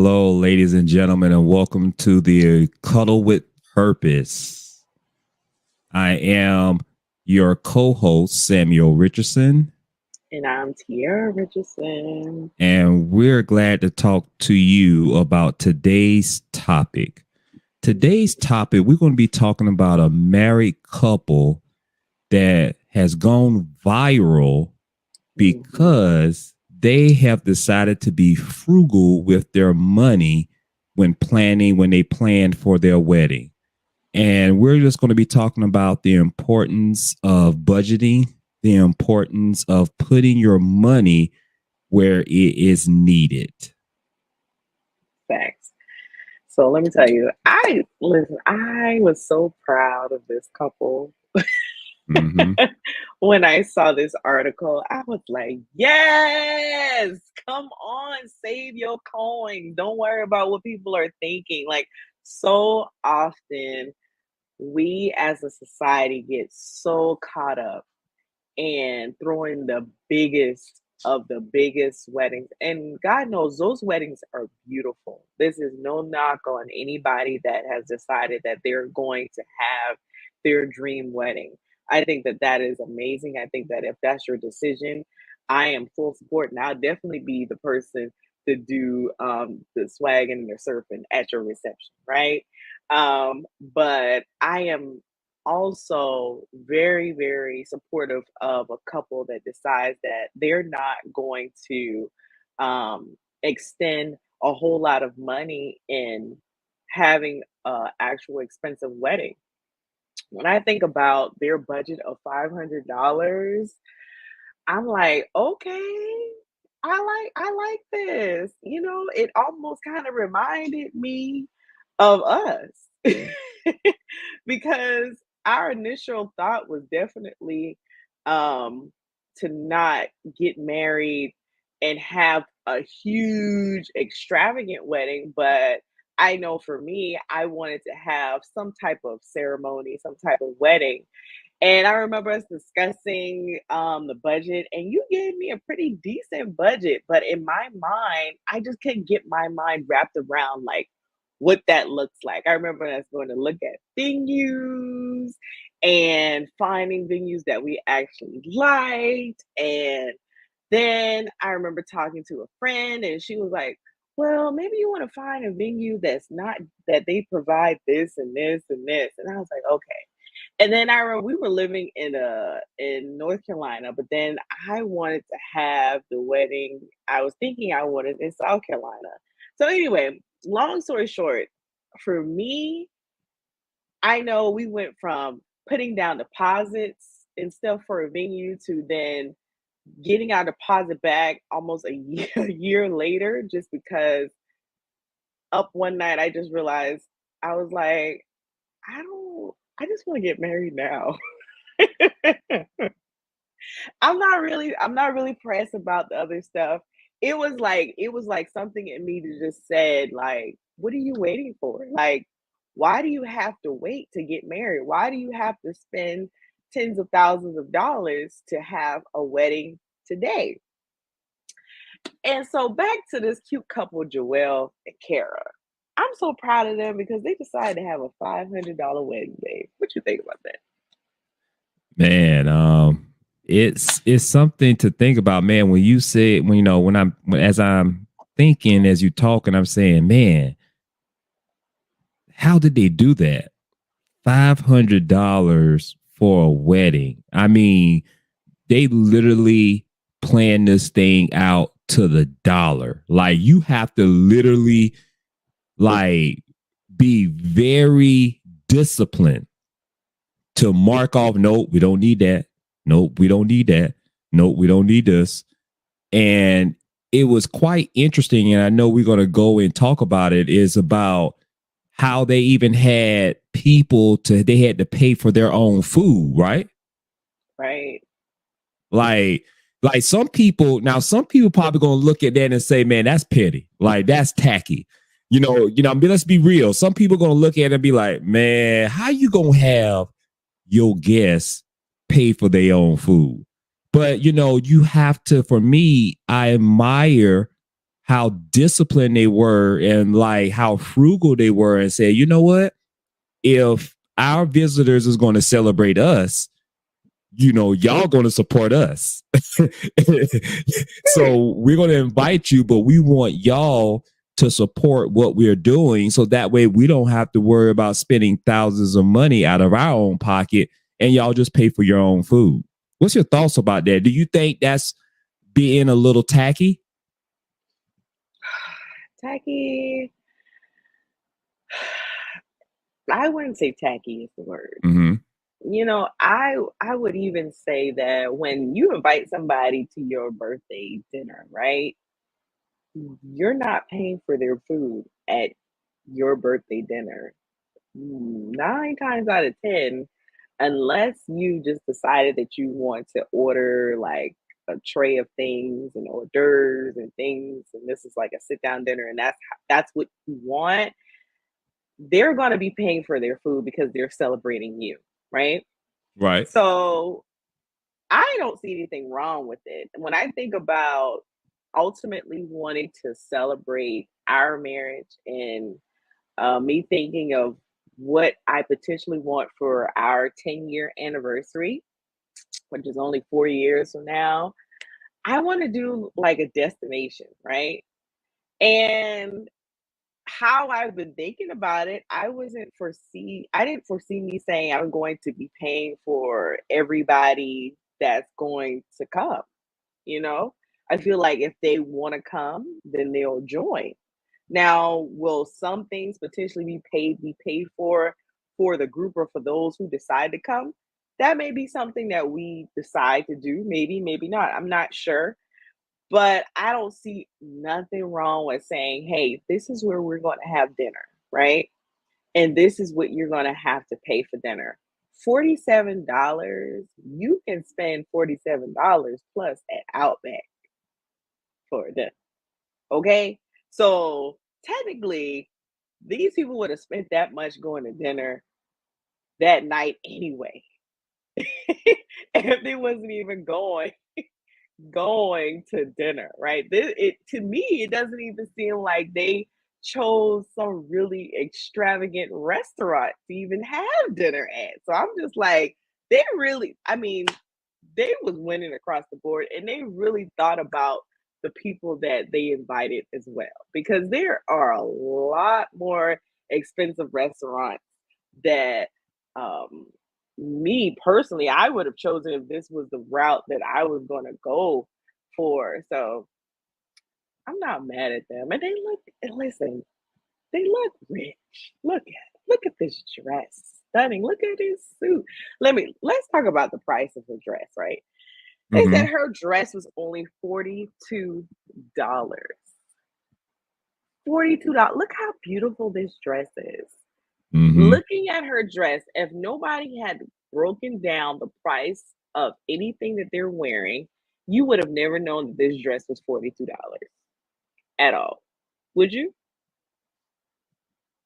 Hello, ladies and gentlemen, and welcome to the Cuddle with Purpose. I am your co-host, Samuel Richardson. And I'm Kiara Richardson. And we're glad to talk to you about today's topic. Today's topic, we're going to be talking about a married couple that has gone viral because they have decided to be frugal with their money when they planned for their wedding. And we're just going to be talking about the importance of budgeting, the importance of putting your money where it is needed. Facts. So let me tell you, I was so proud of this couple. Mm-hmm. When I saw this article, I was like, yes, come on, save your coin. Don't worry about what people are thinking. Like, so often we as a society get so caught up and throwing the biggest of the biggest weddings. And God knows those weddings are beautiful. This is no knock on anybody that has decided that they're going to have their dream wedding. I think that that is amazing. I think that if that's your decision, I am full support. And I'll definitely be the person to do the swagging and the surfing at your reception, right? But I am also very, very supportive of a couple that decides that they're not going to extend a whole lot of money in having a actual expensive wedding. When I think about their budget of $500, I'm like, okay, I like this. It almost kind of reminded me of us. Because our initial thought was definitely um to not get married and have a huge extravagant wedding, but I know for me I wanted to have some type of ceremony, some type of wedding. And I remember us discussing the budget, and you gave me a pretty decent budget. But in my mind, I just couldn't get my mind wrapped around like what that looks like. I remember us going to look at venues and finding venues that we actually liked. And then I remember talking to a friend, and she was like, well, maybe you want to find a venue that's not that they provide this and this and this. And I was like, okay. And then I remember we were living in North Carolina, but then I wanted to have the wedding. I was thinking I wanted in South Carolina. So anyway, long story short, for me, I know we went from putting down deposits and stuff for a venue to then getting our deposit back almost a year, a year later, just because up one night I just realized I was like, I just want to get married now. I'm not really pressed about the other stuff. It was like something in me that just said, like, what are you waiting for? Like, why do you have to wait to get married? Why do you have to spend tens of thousands of dollars to have a wedding today? And so back to this cute couple, Joel and Kara. I'm so proud of them because they decided to have a $500 wedding, babe. What you think about that? Man, it's something to think about, man. When you say as I'm thinking as you talking, I'm saying, man, how did they do that? $500 for a wedding. I mean, they literally planned this thing out to the dollar. Like, you have to literally like be very disciplined to mark off, nope, we don't need that. Nope, we don't need that. Nope, we don't need this. And it was quite interesting. And I know we're going to go and talk about it, is about how they even had they had to pay for their own food, right? Right. Like, some people probably gonna look at that and say, man, that's petty. Like, that's tacky. I mean, let's be real. Some people gonna look at it and be like, man, how you gonna have your guests pay for their own food? But you have to, for me, I admire how disciplined they were and like how frugal they were, and said, you know what? If our visitors is going to celebrate us, y'all going to support us. So we're going to invite you, but we want y'all to support what we're doing. So that way we don't have to worry about spending thousands of money out of our own pocket, and y'all just pay for your own food. What's your thoughts about that? Do you think that's being a little tacky? Tacky. I wouldn't say tacky is the word. Mm-hmm. I would even say that when you invite somebody to your birthday dinner, right? You're not paying for their food at your birthday dinner. 9 times out of 10, unless you just decided that you want to order like a tray of things and hors d'oeuvres and things, and this is like a sit down dinner, and that's what you want, they're going to be paying for their food because they're celebrating you, right? Right. So I don't see anything wrong with it. When I think about ultimately wanting to celebrate our marriage and me thinking of what I potentially want for our 10-year anniversary, which is only 4 years from now, I want to do like a destination, right? And how I've been thinking about it, I didn't foresee me saying I'm going to be paying for everybody that's going to come, you know? I feel like if they want to come, then they'll join. Now, will some things potentially be paid for the group or for those who decide to come? That may be something that we decide to do, maybe, maybe not. I'm not sure. But I don't see nothing wrong with saying, hey, this is where we're going to have dinner, right? And this is what you're going to have to pay for dinner. $47, you can spend $47 plus at Outback for dinner. Okay. So technically, these people would have spent that much going to dinner that night anyway. If they wasn't even going to dinner, right? It to me, it doesn't even seem like they chose some really extravagant restaurant to even have dinner at. So I'm just like, I mean, they was winning across the board, and they really thought about the people that they invited as well, because there are a lot more expensive restaurants that um me personally I would have chosen if this was the route that I was going to go for. So I'm not mad at them, and they look and listen, they look rich. Look at this dress. Stunning. Look at this suit. Let's talk about the price of the dress, right? They Mm-hmm. said her dress was only $42. $42. Look how beautiful this dress is. Mm-hmm. Looking at her dress, if nobody had broken down the price of anything that they're wearing, you would have never known that this dress was $42 at all. Would you?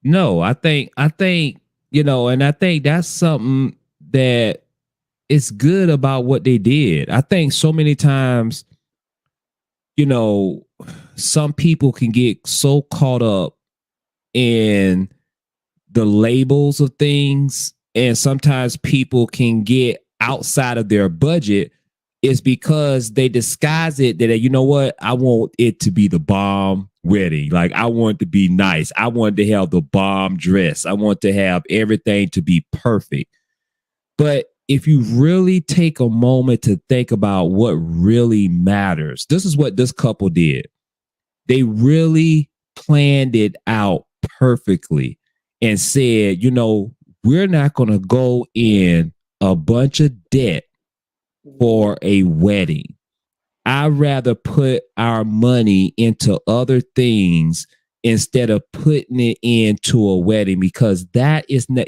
No, I think, and I think that's something that is good about what they did. I think so many times, you know, some people can get so caught up in the labels of things, and sometimes people can get outside of their budget, is because they disguise it that, you know what, I want it to be the bomb wedding. Like, I want it to be nice. I want to have the bomb dress. I want to have everything to be perfect. But if you really take a moment to think about what really matters, this is what this couple did. They really planned it out perfectly and said, we're not going to go in a bunch of debt Mhm. for a wedding. I'd rather put our money into other things instead of putting it into a wedding, because that is not,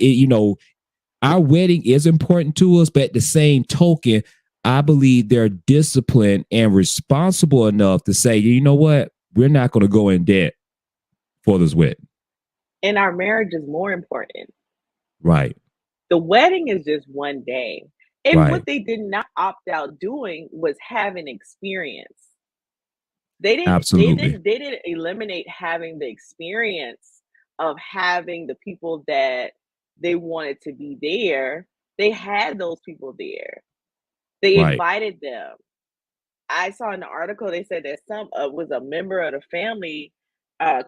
our wedding is important to us, but at the same token, I believe they're disciplined and responsible enough to say, you know what, we're not going to go in debt for this wedding. And our marriage is more important. Right, The wedding is just one day. And what right. they did not opt out doing was have an experience. They didn't they Absolutely. didn't they didn't eliminate having the experience of having the people that they wanted to be there. They had those people there. They Right. invited them. I saw in the article they said that some was a member of the family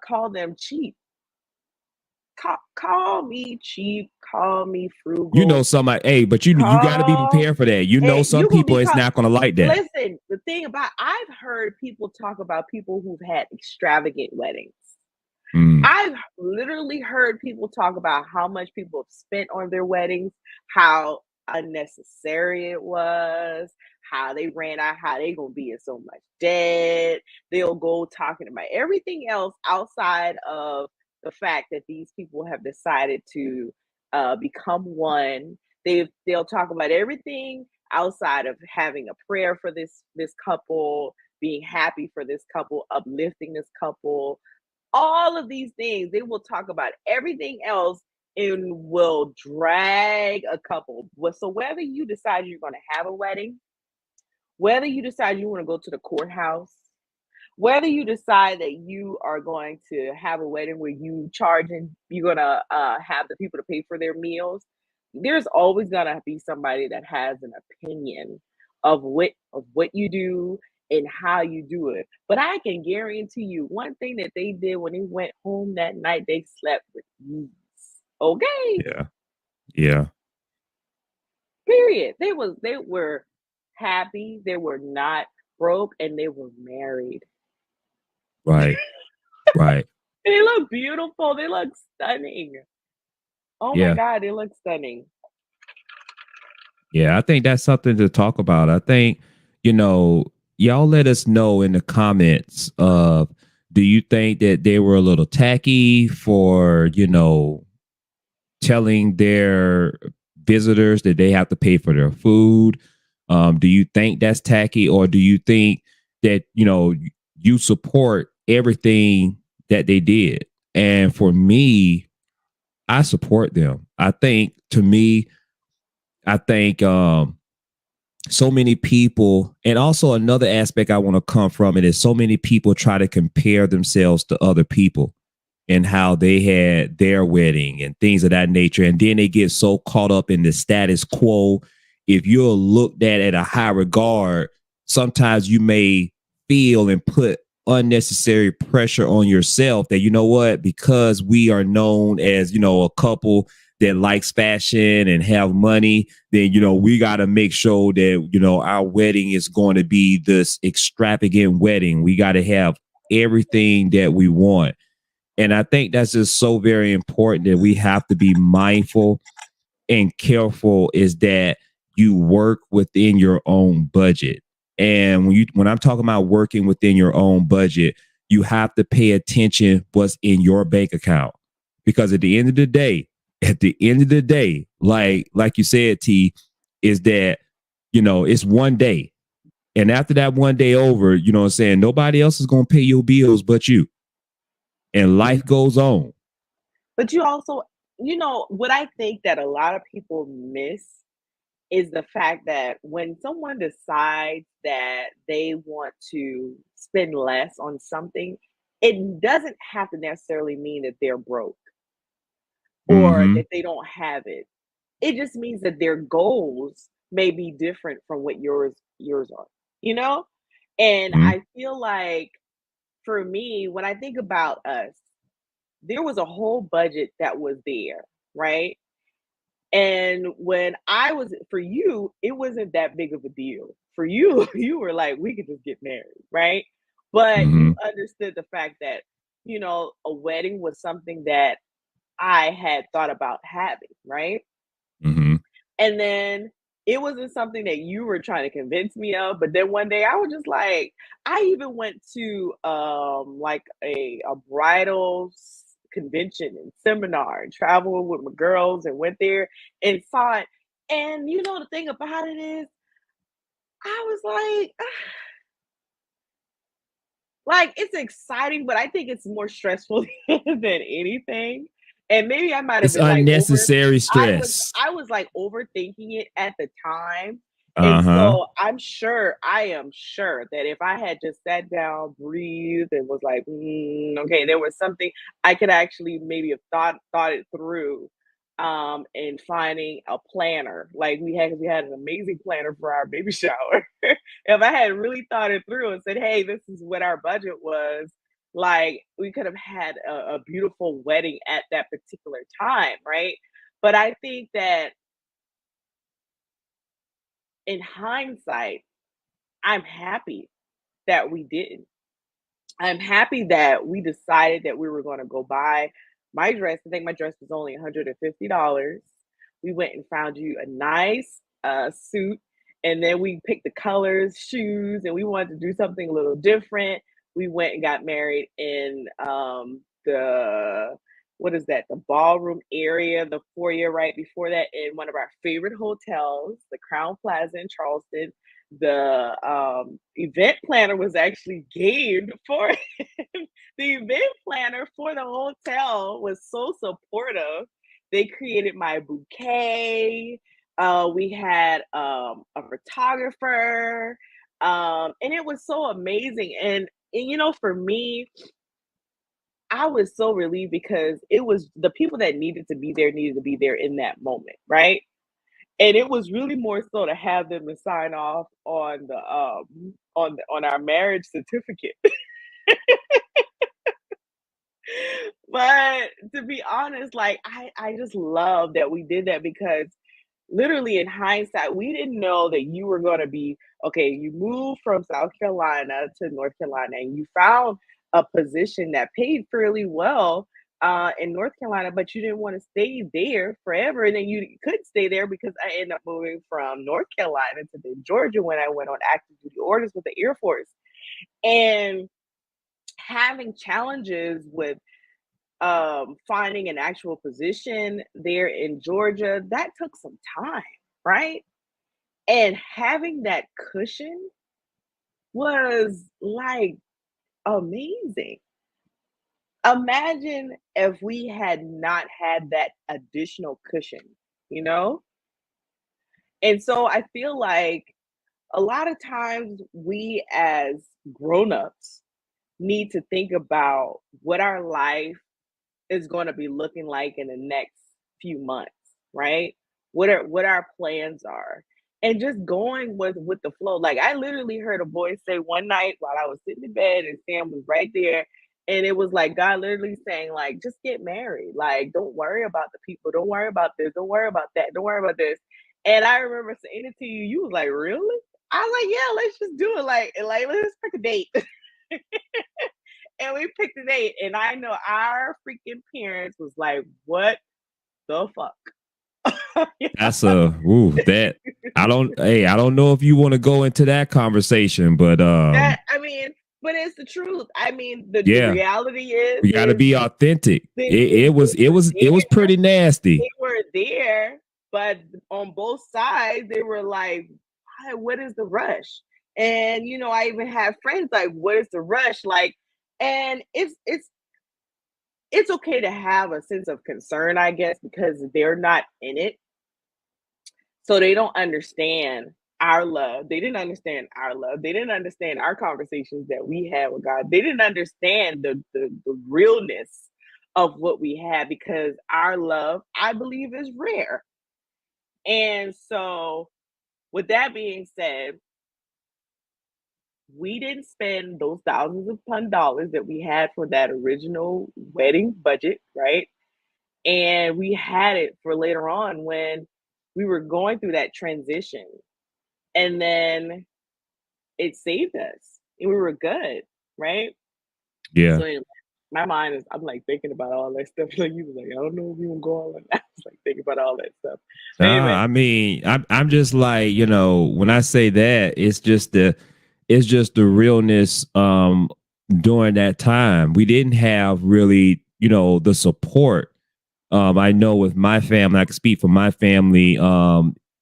called them cheap. Call me cheap, call me You know frugal, somebody, hey, but you got to be call prepared for that. You know and some you gonna people be it's called. not going to like that. Listen, the thing about I've heard people talk about people who've had extravagant weddings. Mm, I've literally heard people talk about how much people have spent on their weddings, how unnecessary it was, how they ran out, how they gonna be in so much debt. They'll go talking about everything else outside of the fact that these people have decided to become one. They'll talk about everything outside of having a prayer for this couple, being happy for this couple, uplifting this couple, all of these things. They will talk about everything else and will drag a couple. So whether you decide you're going to have a wedding, whether you decide you want to go to the courthouse, whether you decide that you are going to have a wedding where you're gonna have the people to pay for their meals, there's always gonna be somebody that has an opinion of what you do and how you do it. But I can guarantee you one thing that they did when they went home that night, they slept with ease. Okay, yeah. Yeah. period. They were happy. They were not broke, and they were married. Right. Right. They look beautiful. They look stunning. Oh my Yeah. god, they look stunning. Yeah, I think that's something to talk about. I think, you know, y'all let us know in the comments of, do you think that they were a little tacky for, telling their visitors that they have to pay for their food? Do you think that's tacky, or do you think that, you support everything that they did? And for me, I support them. I think, to me, I think so many people, and also another aspect I want to come from it is, so many people try to compare themselves to other people and how they had their wedding and things of that nature. And then they get so caught up in the status quo. If you're looked at a high regard, sometimes you may feel and put unnecessary pressure on yourself that, you know what, because we are known as, a couple that likes fashion and have money, then, we got to make sure that, our wedding is going to be this extravagant wedding. We got to have everything that we want. And I think that's just so very important, that we have to be mindful and careful, is that you work within your own budget. And when I'm talking about working within your own budget, you have to pay attention what's in your bank account. Because at the end of the day, like you said, T, is that, it's one day. And after that one day over, you know what I'm saying, nobody else is going to pay your bills but you. And life goes on. But you also, what I think that a lot of people miss is the fact that when someone decides that they want to spend less on something, it doesn't have to necessarily mean that they're broke or Mm-hmm. that they don't have it. It just means that their goals may be different from what yours are, you know? And Mm-hmm. I feel like for me, when I think about us, there was a whole budget that was there, right? And when I was for you, it wasn't that big of a deal. For you, you were like, we could just get married, right? But Mm-hmm. you understood the fact that, a wedding was something that I had thought about having, right? Mm-hmm. And then it wasn't something that you were trying to convince me of. But then one day I was just like, I even went to like a bridal convention and seminar and traveled with my girls and went there and saw it. And the thing about it is, I was like, like, it's exciting, but I think it's more stressful than anything. And maybe I might have It's been like over unnecessary I was stress. I was like overthinking it at the time. And Uh-huh. so I am sure that if I had just sat down, breathed, and was like, okay, there was something I could actually maybe have thought it through, in finding a planner. Like we had an amazing planner for our baby shower. If I had really thought it through and said, hey, this is what our budget was, like we could have had a beautiful wedding at that particular time, right? But I think that in hindsight, I'm happy that we didn't. I'm happy that we decided that we were gonna go buy my dress. I think my dress was only $150. We went and found you a nice, suit, and then we picked the colors, shoes, and we wanted to do something a little different. We went and got married in, the what is that? The ballroom area, the foyer right before that in one of our favorite hotels, the Crown Plaza in Charleston. The event planner was actually gamed for him. The event planner for the hotel was so supportive. They created my bouquet. We had a photographer, and it was so amazing. And you know, for me, I was so relieved because it was the people that needed to be there in that moment, right? And it was really more so to have them to sign off on the, on our marriage certificate. But to be honest, like, I just love that we did that because literally in hindsight, we didn't know that you were gonna be okay, you moved from South Carolina to North Carolina, and you found a position that paid fairly well, in North Carolina, but you didn't wanna stay there forever, and then you couldn't stay there because I ended up moving from North Carolina to then Georgia when I went on active duty orders with the Air Force. And having challenges with finding an actual position there in Georgia, that took some time, right? And having that cushion was like amazing. Imagine if we had not had that additional cushion, you know? And so I feel like a lot of times we as grown-ups need to think about what our life is gonna be looking like in the next few months, right? What our plans are, and just going with the flow. Like I literally heard a voice say one night while I was sitting in bed and Sam was right there, and it was like God literally saying, like, just get married. Like, don't worry about the people, don't worry about this, don't worry about that, don't worry about this. And I remember saying it to you, you was like, really? I was like, yeah, let's just do it. Like let's pick a date. And we picked a date, and I know our freaking parents was like, "What the fuck?" You know? That's a woo that I don't know if you want to go into that conversation, but That I mean, but it's the truth. I mean, the yeah, reality we got to is be authentic. they were It was there, pretty nasty. they were there, but on both sides, they were like, "Why? What is the rush?" And you know, I even have friends like, "What is the rush?" Like, and it's okay to have a sense of concern, I guess, because they're not in it. So they don't understand our love. They didn't understand our love. They didn't understand our conversations that we had with God. They didn't understand the realness of what we had because our love, I believe, is rare. And so, with that being said, we didn't spend those thousands upon dollars that we had for that original wedding budget, right? And we had it for later on when we were going through that transition, and then it saved us, and we were good, right? Yeah. So anyway, my mind is I'm, like, thinking about all that stuff, like, you was like, "I don't know if we gonna go all in." I was, like, thinking about all that stuff. But anyway, I mean, I'm just like, you know, when I say that, it's just the realness during that time. We didn't have really, you know, the support. I know with my family, I can speak for my family.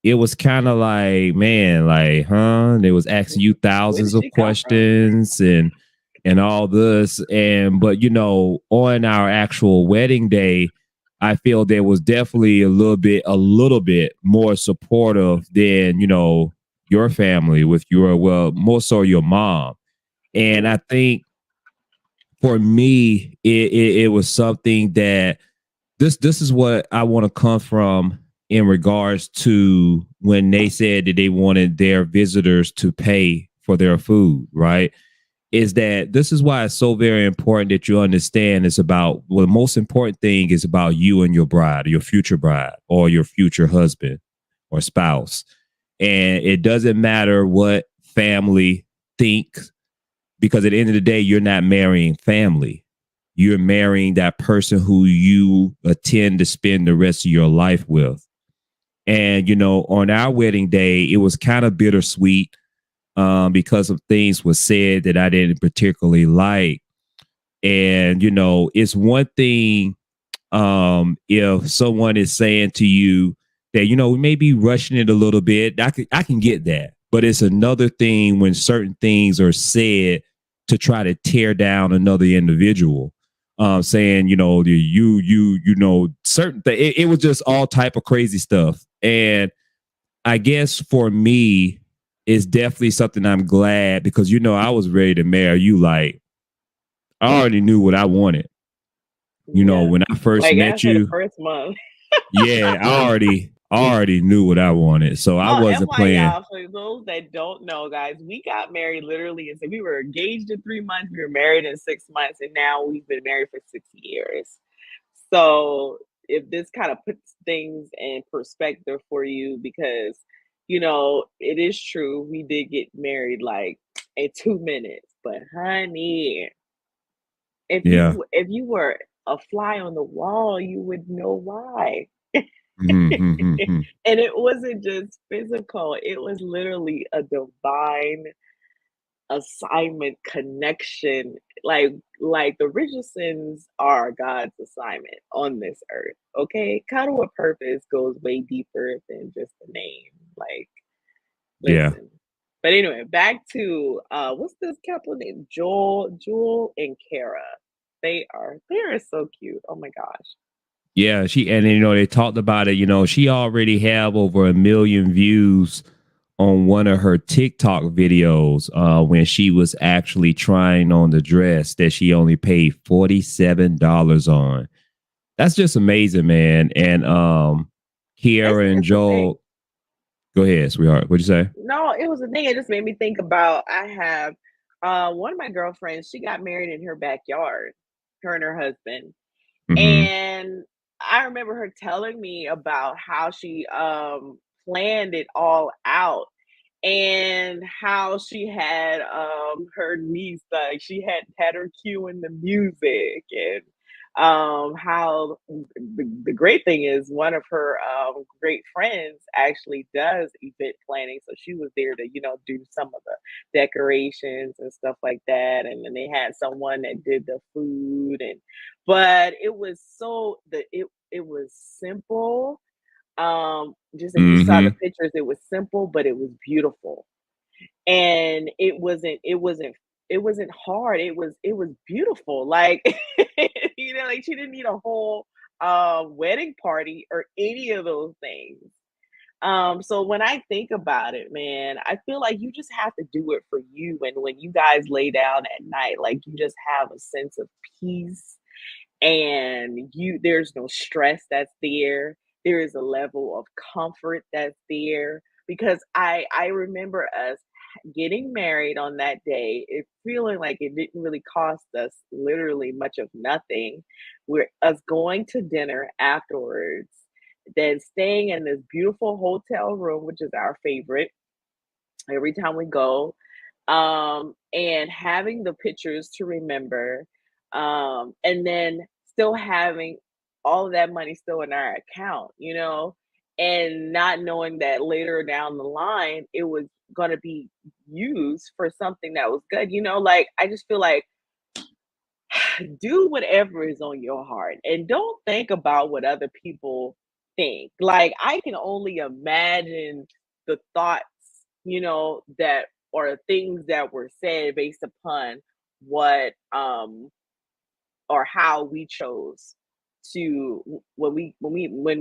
It was kind of like, man, like, huh? They was asking you where thousands did of she come from? questions and all this. And but you know, on our actual wedding day, I feel there was definitely a little bit more supportive than, you know, your family, with your, well, more so your mom. And Mhm. I think for me, it was something that this is what I want to come from in regards to when they said that they wanted their visitors to pay for their food, right? Is that this is why it's so very important that you understand it's about, well, the most important thing is about you and your bride, or your future bride, or your future husband or spouse. And it doesn't matter what family thinks, because at the end of the day, you're not marrying family. You're marrying that person who you intend to spend the rest of your life with. And, on our wedding day, it was kind of bittersweet, because of things was said that I didn't particularly like. And, it's one thing, if someone is saying to you that, we may be rushing it a little bit. I can get that. But it's another thing when certain things are said to try to tear down another individual. Saying, certain thing. It was just all type of crazy stuff. And I guess for me, it's definitely something I'm glad, because I was ready to marry you. Like, I already knew what I wanted. Yeah. When I first Like met after the you, first month. yeah, I already knew what I wanted. So I Oh, wasn't FYI, playing. y'all, for those that don't know, guys, we got married literally and so we were engaged in 3 months, we were married in 6 months, and now we've been married for 6 years. So if this kind of puts things in perspective for you, because it is true, we did get married like in 2 minutes, but honey, if Yeah. you were a fly on the wall, you would know why. Mm-hmm. And it wasn't just physical, it was literally a divine assignment connection. Like the Richardsons are God's assignment on this earth. Okay. Kind of what purpose goes way deeper than just the name. Like, Yeah. listen. But anyway, back to what's this couple name? Joel and Kara. They are so cute. Oh my gosh. Yeah. And they talked about it. She already have over 1 million views on one of her TikTok videos, when she was actually trying on the dress that she only paid $47 on. That's just amazing, man. And Kiara and It's a thing. Joel, go ahead, sweetheart. What'd you say? No, it was a thing. It just made me think about I have one of my girlfriends, she got married in her backyard, her and her husband. Mm-hmm. And I remember her telling me about how she planned it all out and how she had her niece, like she had her cueing the music, and how the great thing is one of her great friends actually does event planning, so she was there to do some of the decorations and stuff like that, and then they had someone that did the food, and but it was it was simple. Just if you saw the Mm-hmm. pictures, it was simple, but it was beautiful. And it wasn't hard. It was beautiful. Like, like she didn't need a whole wedding party or any of those things. So when I think about it, man, I feel like you just have to do it for you. And when you guys lay down at night, like you just have a sense of peace, and there's no stress that's there. There is a level of comfort that's there, because I remember us getting married on that day, it feeling like it didn't really cost us literally much of nothing. We're us going to dinner afterwards, then staying in this beautiful hotel room, which is our favorite every time we go, and having the pictures to remember, and then still having all of that money still in our account, and not knowing that later down the line it was going to be used for something that was good, like I just feel like do whatever is on your heart and don't think about what other people think. Like I can only imagine the thoughts, that or things that were said based upon what or how we chose. to when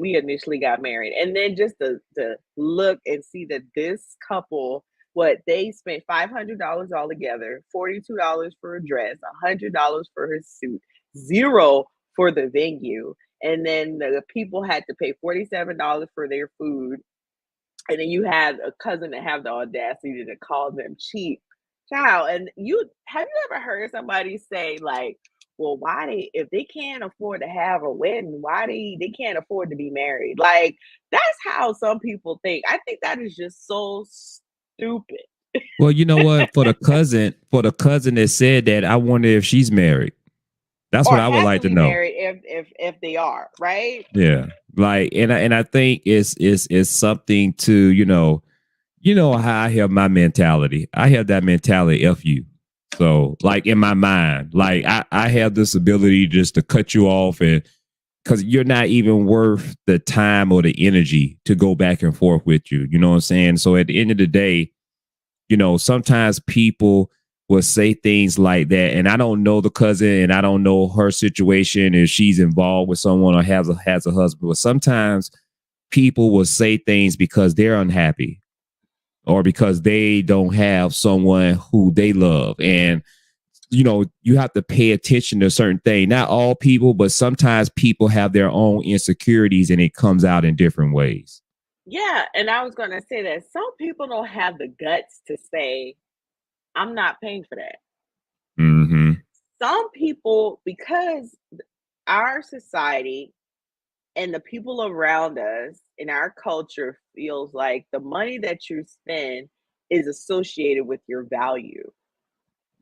we initially got married, and then just to look and see that this couple, what they spent $500 altogether, $42 for a dress, $100 for her suit, zero for the venue, and then the people had to pay $47 for their food, and then you had a cousin that have the audacity to call them cheap. Child, and you ever heard somebody say like, well, why they if they can't afford to have a wedding, why they can't afford to be married? Like that's how some people think. I think that is just so stupid. Well, you know what? For the cousin that said that, I wonder if she's married. That's what Or I would has like to to be know. married if they are, right? Yeah. Like, and I think it's something to, how I have my mentality. I have that mentality, F you. So like in my mind, like I have this ability just to cut you off, and because you're not even worth the time or the energy to go back and forth with you. You know what I'm saying? So at the end of the day, sometimes people will say things like that, and I don't know the cousin, and I don't know her situation if she's involved with someone or has a husband. But sometimes people will say things because they're unhappy or because they don't have someone who they love, and you have to pay attention to certain things. Not all people, but sometimes people have their own insecurities, and it comes out in different ways. Yeah, and I was gonna say that some people don't have the guts to say, I'm not paying for that. Hmm. Some people, because our society and the people around us in our culture feels like the money that you spend is associated with your value.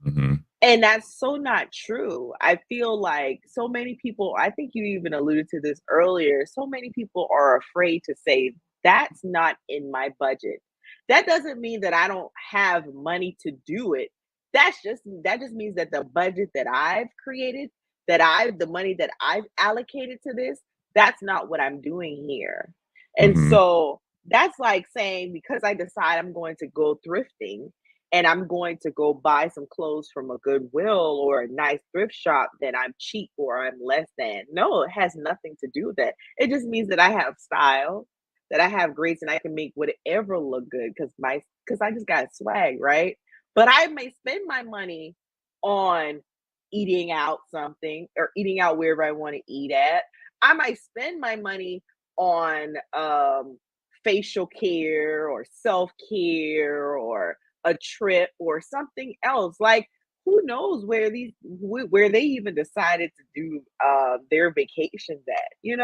Hmm. And that's so not true. I feel like so many people, I think you even alluded to this earlier, so many people are afraid to say, that's not in my budget. That doesn't mean that I don't have money to do it. That just means that the budget that I've created, the money that I've allocated to this, that's not what I'm doing here. And Hmm. so that's like saying because I decide I'm going to go thrifting and I'm going to go buy some clothes from a Goodwill or a nice thrift shop, then I'm cheap or I'm less than. No, it has nothing to do with that. It just means that I have style, that I have grace, and I can make whatever look good because I just got swag, right? But I may spend my money on eating out something or eating out wherever I want to eat at. I might spend my money on facial care or self care or a trip or something else. Like, who knows where they even decided to do their vacations at,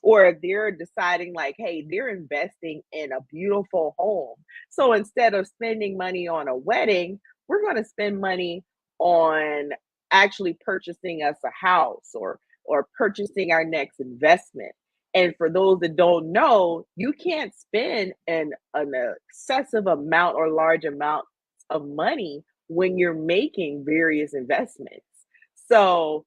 or if they're deciding like, hey, they're investing in a beautiful home. So instead of spending money on a wedding, we're going to spend money on actually purchasing us a house or purchasing our next investment. And for those that don't know, you can't spend an excessive amount or large amount of money when you're making various investments. So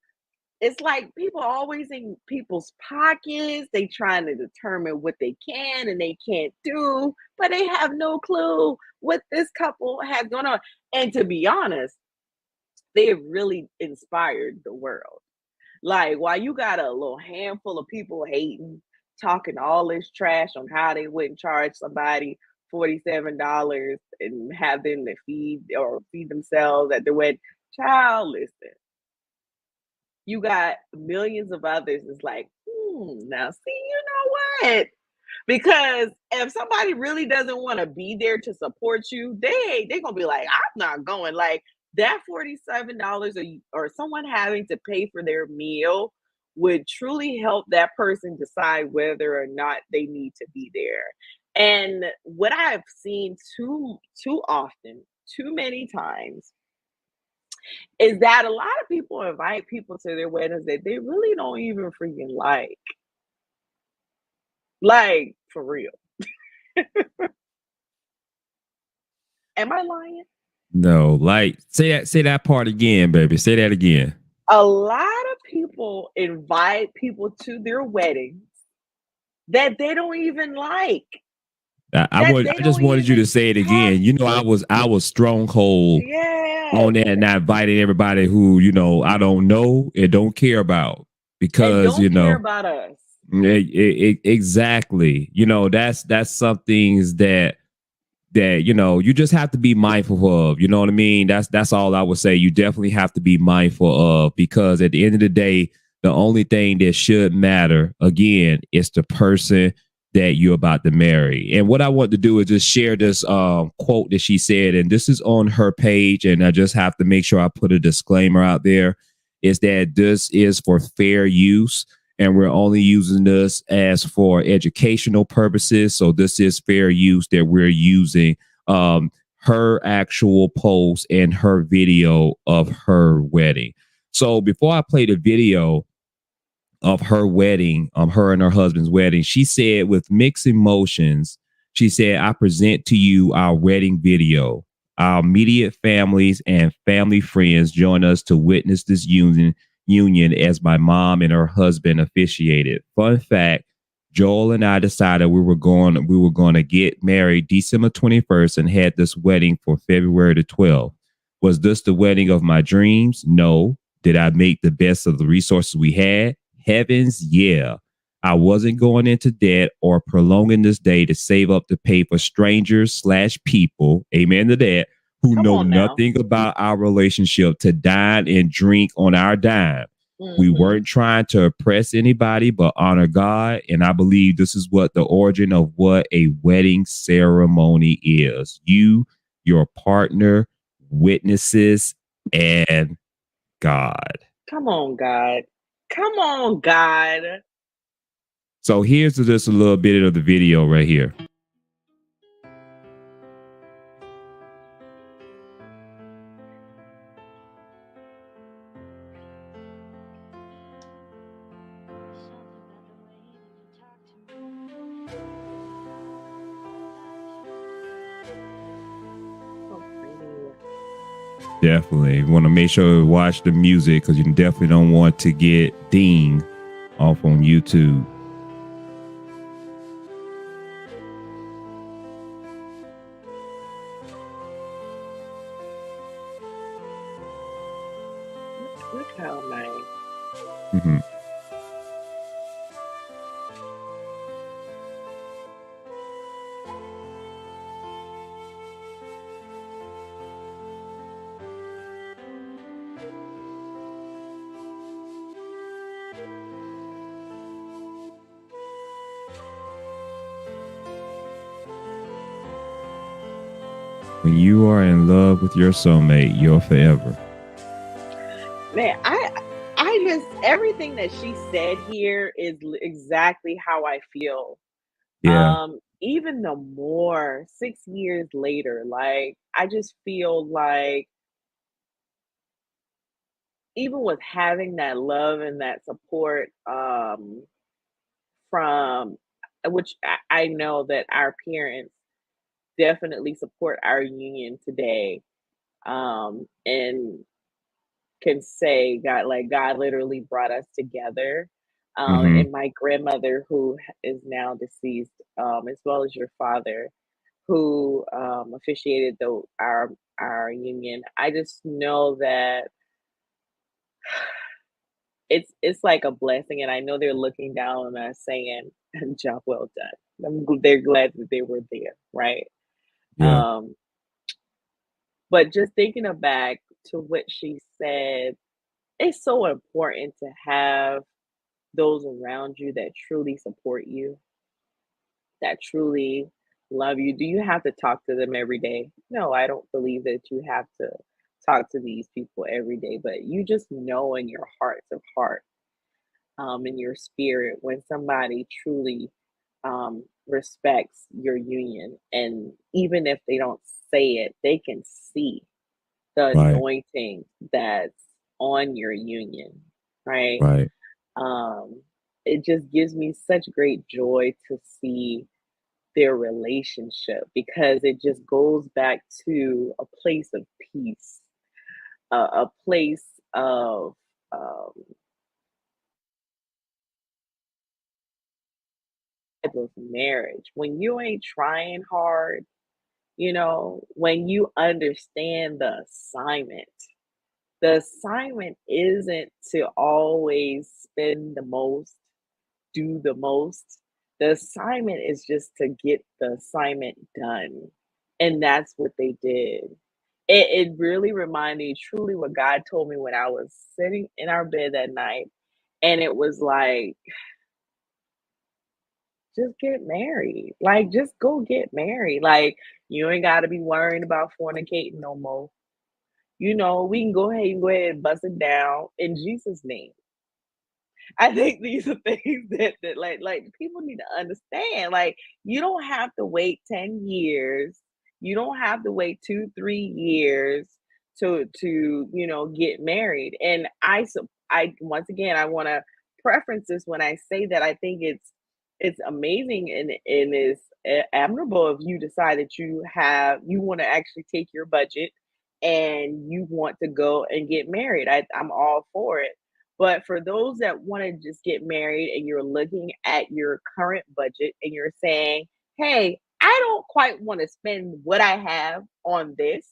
it's like people are always in people's pockets. They trying to determine what they can and they can't do, but they have no clue what this couple has going on. And to be honest, they have really inspired the world. Like, while you got a little handful of people hating, talking all this trash on how they wouldn't charge somebody $47 and have them to feed themselves at the wedding. Child, listen, you got millions of others. It's like, now see, you know what? Because if somebody really doesn't want to be there to support you, they gonna be like, I'm not going. Like that $47 or someone having to pay for their meal would truly help that person decide whether or not they need to be there. And what I've seen too often, too many times, is that a lot of people invite people to their weddings that they really don't even freaking like. Like for real. Am I lying? No, like say that part again, baby. Say that again. A lot of people invite people to their weddings that they don't even like, that they I just don't wanted you to even say it have. again. I was stronghold Yes. on that, and I invited everybody who I don't know and don't care about. and because don't care about us. exactly, that's some things that you just have to be mindful of. You know what I mean? That's all I would say. You definitely have to be mindful of, because at the end of the day, the only thing that should matter again is the person that you're about to marry. And what I want to do is just share this quote that she said, and this is on her page, and I just have to make sure I put a disclaimer out there, is that this is for fair use, and we're only using this as for educational purposes. So this is fair use that we're using her actual post and her video of her wedding. So before I play the video of her wedding, her and her husband's wedding, she said with mixed emotions, she said, I present to you our wedding video. Our immediate families and family friends join us to witness this union as my mom and her husband officiated. Fun fact, Joel and I decided we were going to get married December 21st and had this wedding for February the 12th. Was this the wedding of my dreams? No. Did I make the best of the resources we had? Heavens, yeah. I wasn't going into debt or prolonging this day to save up to pay for strangers/people, amen to that, who Come know on now. nothing about our relationship to dine and drink on our dime. We Hmm. weren't trying to oppress anybody but honor God. And I believe this is what the origin of what a wedding ceremony is. You, your partner, witnesses, and God. Come on, God. Come on, God. So here's just a little bit of the video right here. So pretty. Definitely want to make sure to watch the music, because you definitely don't want to get dinged off on YouTube. Look how nice. Mhm. When you are in love with your soulmate, you're forever. Man, I just everything that she said here is exactly how I feel. Yeah. Even the more 6 years later, like I just feel like even with having that love and that support, from which I know that our parents definitely support our union today, and can say God, like God literally brought us together. Hmm. And my grandmother, who is now deceased, as well as your father, who officiated our union. I just know that it's like a blessing, and I know they're looking down on us saying, "Job well done." They're glad that they were there, right? Yeah. Um, but just thinking back to what she said, it's so important to have those around you that truly support you, that truly love you. Do you have to talk to them every day? No, I don't believe that you have to talk to these people every day, but you just know in your hearts of heart, in your spirit, when somebody truly respects your union. And even if they don't say it, they can see the Right. anointing that's on your union, right? Right. Um, it just gives me such great joy to see their relationship because it just goes back to a place of peace, a place of um, type of marriage. When you ain't trying hard, when you understand the assignment, The assignment isn't to always spend the most, do the most. The assignment is just to get the assignment done. And that's what they did. It really reminded me truly what God told me when I was sitting in our bed that night. And it was like, just get married. Like, just go get married. Like, you ain't got to be worrying about fornicating no more. We can go ahead and bust it down in Jesus' name. I think these are things that like people need to understand. Like, you don't have to wait 10 years. You don't have to wait 2, 3 years to get married. And I once again I want to preference this when I say that I think it's amazing and is admirable if you decide that you want to actually take your budget and you want to go and get married. I'm all for it, but for those that want to just get married and you're looking at your current budget and you're saying, hey, I don't quite want to spend what I have on this,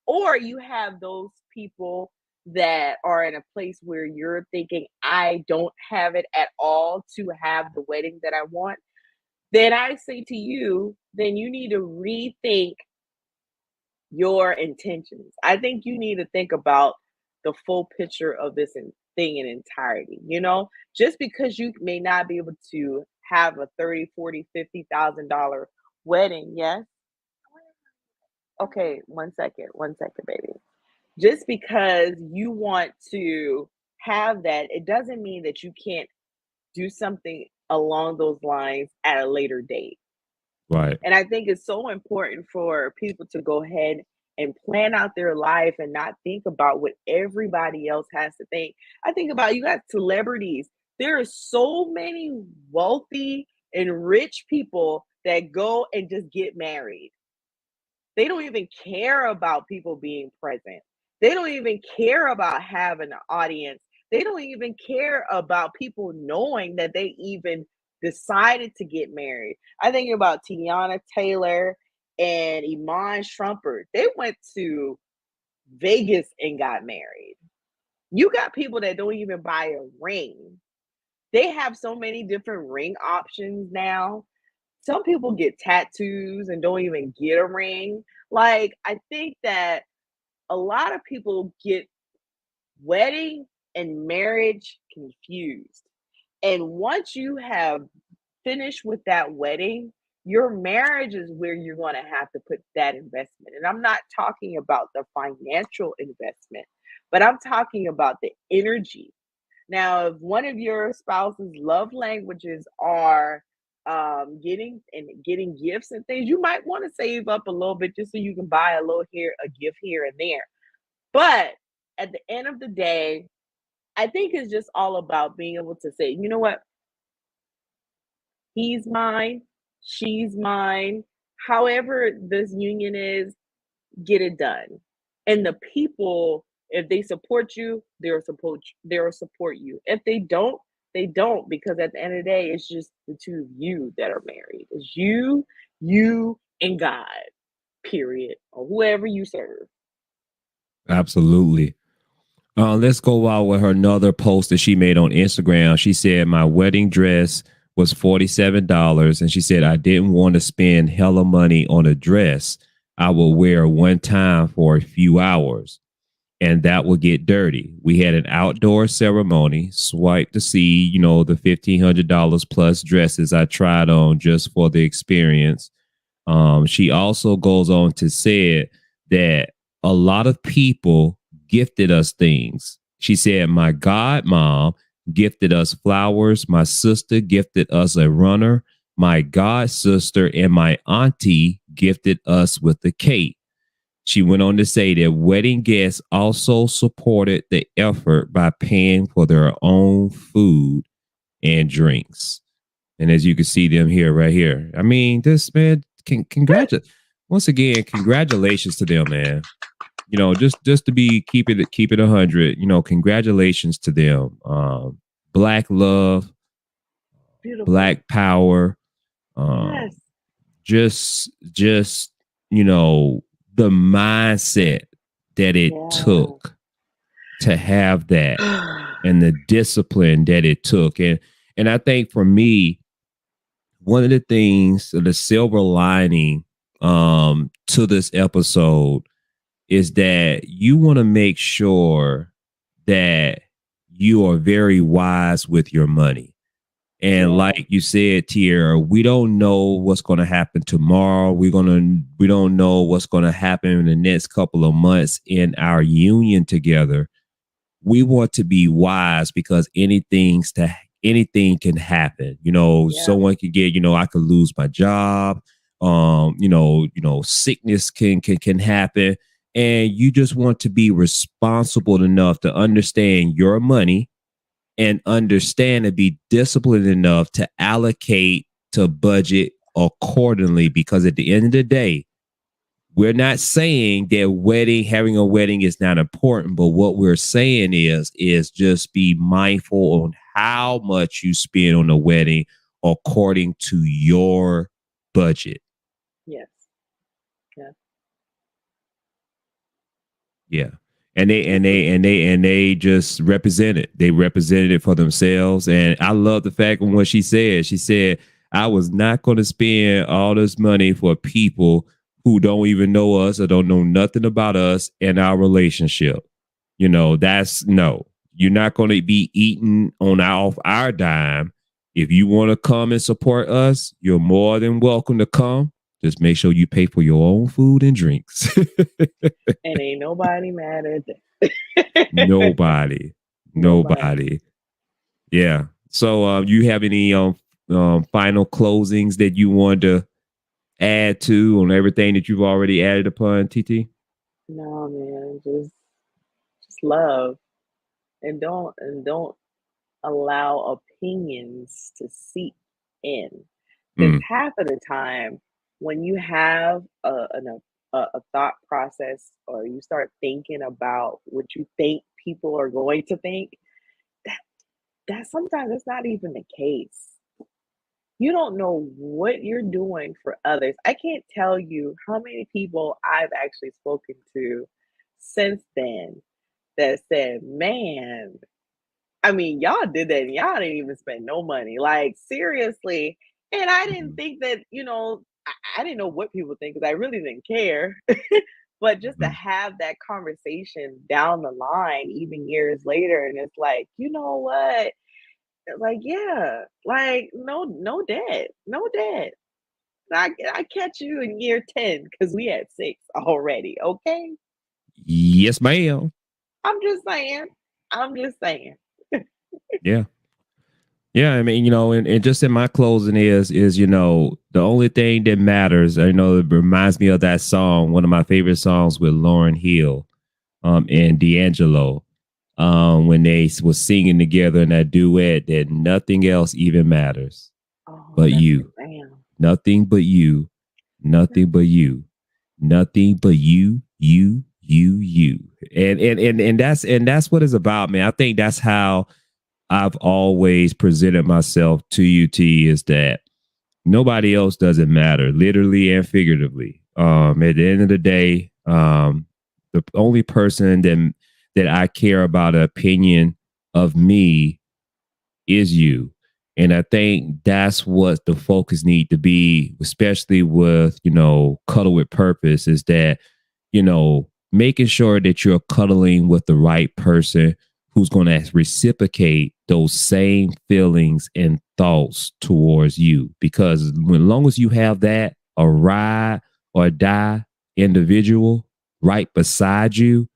or you have those people that are in a place where you're thinking, I don't have it at all to have the wedding that I want, then I say to you, then you need to rethink your intentions. I think you need to think about the full picture of this thing in entirety. Just because you may not be able to have a 30, 40, $50,000 wedding, yes. Okay, one second, baby. Just because you want to have that, it doesn't mean that you can't do something along those lines at a later date. Right. And I think it's so important for people to go ahead and plan out their life and not think about what everybody else has to think. I think about you got celebrities. There are so many wealthy and rich people that go and just get married. They don't even care about people being present. They don't even care about having an audience. They don't even care about people knowing that they even decided to get married. I think about Tiana Taylor and Iman Shumpert. They went to Vegas and got married. You got people that don't even buy a ring. They have so many different ring options now. Some people get tattoos and don't even get a ring. Like, I think that a lot of people get wedding and marriage confused. And once you have finished with that wedding, your marriage is where you're going to have to put that investment. And I'm not talking about the financial investment, but I'm talking about the energy. Now, if one of your spouse's love languages are getting gifts and things, you might want to save up a little bit just so you can buy a gift here and there. But at the end of the day, I think it's just all about being able to say, you know what, he's mine, she's mine. However, this union is, get it done. And the people, if they support you, they'll support you. If they don't, they don't, because at the end of the day, it's just the two of you that are married. It's you and God, period, or whoever you serve. Absolutely. Let's go out with her another post that she made on Instagram. She said, my wedding dress was $47. And she said, I didn't want to spend hella money on a dress I will wear one time for a few hours, and that will get dirty. We had an outdoor ceremony, swipe to see, the $1,500 plus dresses I tried on just for the experience. She also goes on to say that a lot of people gifted us things. She said, my godmom gifted us flowers. My sister gifted us a runner. My god sister and my auntie gifted us with a cake. She went on to say that wedding guests also supported the effort by paying for their own food and drinks. And as you can see them here, right here, I mean, this man can congratulate once again. Congratulations to them, man. Just to be keep it 100. Congratulations to them. Black love, Beautiful. Black power. Um, Yes. just the mindset that it Yeah. took. to have that and the discipline that it took. And I think for me, one of the things, the silver lining to this episode is that you want to make sure that you are very wise with your money. And Yeah. like you said, Tiara, we don't know what's going to happen tomorrow. We don't know what's going to happen in the next couple of months in our union together. We want to be wise because anything can happen. Yeah. Someone could get, I could lose my job. Sickness can happen. And you just want to be responsible enough to understand your money and understand and be disciplined enough to allocate to budget accordingly. Because at the end of the day, we're not saying that having a wedding is not important, but what we're saying is just be mindful on how much you spend on the wedding according to your budget. Yes. Yeah. Yeah. And they just represent it. They represented it for themselves. And I love the fact of what she said. She said, I was not going to spend all this money for people who don't even know us or don't know nothing about us and our relationship. That's no. You're not going to be eating off our dime. If you want to come and support us, you're more than welcome to come. Just make sure you pay for your own food and drinks. And ain't nobody mad at that. Nobody. Nobody. Nobody. Yeah. So you have any final closings that you want to add to on everything that you've already added upon, TT? No, man, just love and don't allow opinions to seep in. Because Mm, half of the time, when you have a thought process or you start thinking about what you think people are going to think, that sometimes it's not even the case. You don't know what you're doing for others. I can't tell you how many people I've actually spoken to since then that said, "Man, I mean, y'all did that and y'all didn't even spend no money. Like, seriously." And I didn't mhm, think that, I didn't know what people think because I really didn't care. But just to mhm. have that conversation down the line, even years later, and it's like, you know what? Like, yeah, like, no debt, no debt. I catch you in year 10 because we had 6 already, okay? Yes, ma'am. I'm just saying. I'm just saying. Yeah. Yeah, I mean, and just in my closing is, the only thing that matters, it reminds me of that song, one of my favorite songs with Lauryn Hill, and D'Angelo, when they was singing together in that duet that nothing else even matters Oh, but that's a you. damn. Nothing but you. Nothing but you. Nothing but you. And that's what it's about, man. I think that's how I've always presented myself to UT is that nobody else doesn't matter, literally and figuratively. At the end of the day, the only person that I care about an opinion of me is you. And I think that's what the focus need to be, especially with, cuddle with purpose, is that, making sure that you're cuddling with the right person who's going to reciprocate those same feelings and thoughts towards you. Because when long as you have that, a ride or die individual right beside you,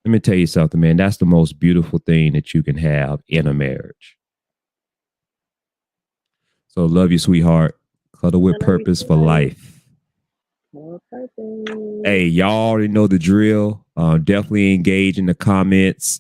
let me tell you something, man. That's the most beautiful thing that you can have in a marriage. So love you, sweetheart. Cuddle I with love you purpose too, for buddy. life. More purpose. Hey, y'all already know the drill. Definitely engage in the comments.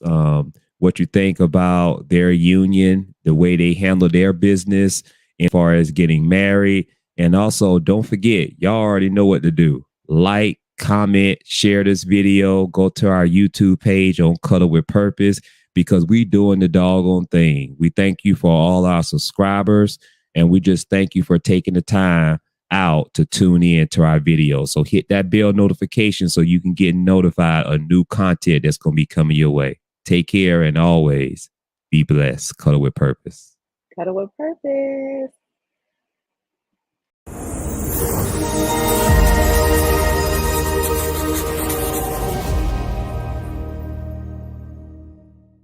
What you think about their union, the way they handle their business, as far as getting married. And also, don't forget, y'all already know what to do. Like, comment, share this video. Go to our YouTube page on Cuddle with Purpose because we doing the doggone thing. We thank you for all our subscribers, and we just thank you for taking the time out to tune in to our videos. So hit that bell notification so you can get notified of new content that's going to be coming your way. Take care and always be blessed. Cuddle with purpose. Cuddle with purpose.